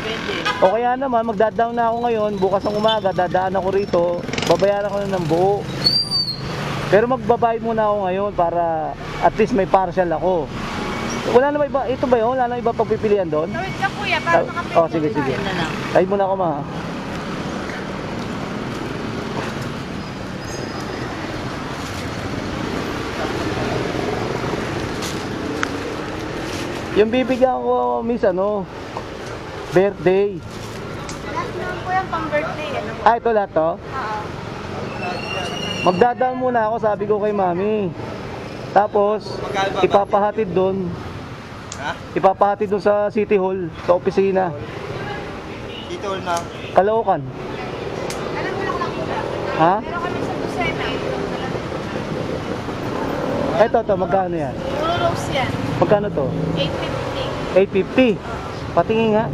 Depende. O kaya naman, magda-down na ako ngayon, bukas ng umaga, dadaan ako rito, babayaran ko na ng buo. Pero magbabayad muna ako ngayon para at least may partial ako. Wala na ba iba, ito ba yun? Wala na iba pagpipilian doon? Tawid ka kuya, para makapit. Oh, sige, sige. Yan na lang. Ay muna ako ma. Yung bibigyan ko, miss, ano, birthday. Lahat naman po yung pang birthday. Ano po? Ah, ito lahat to? Oo. Magdadaan muna ako, sabi ko kay mami. Tapos, ipapahatid doon. Ha? Ipapahatid doon sa City Hall, sa opisina. Dito na. Caloocan. Alam mo lang kuya. Ha? Meron kami sa Busena. Ito, magkano yan? Puro rose yan. Magkano to? 850. 850. Patingin nga.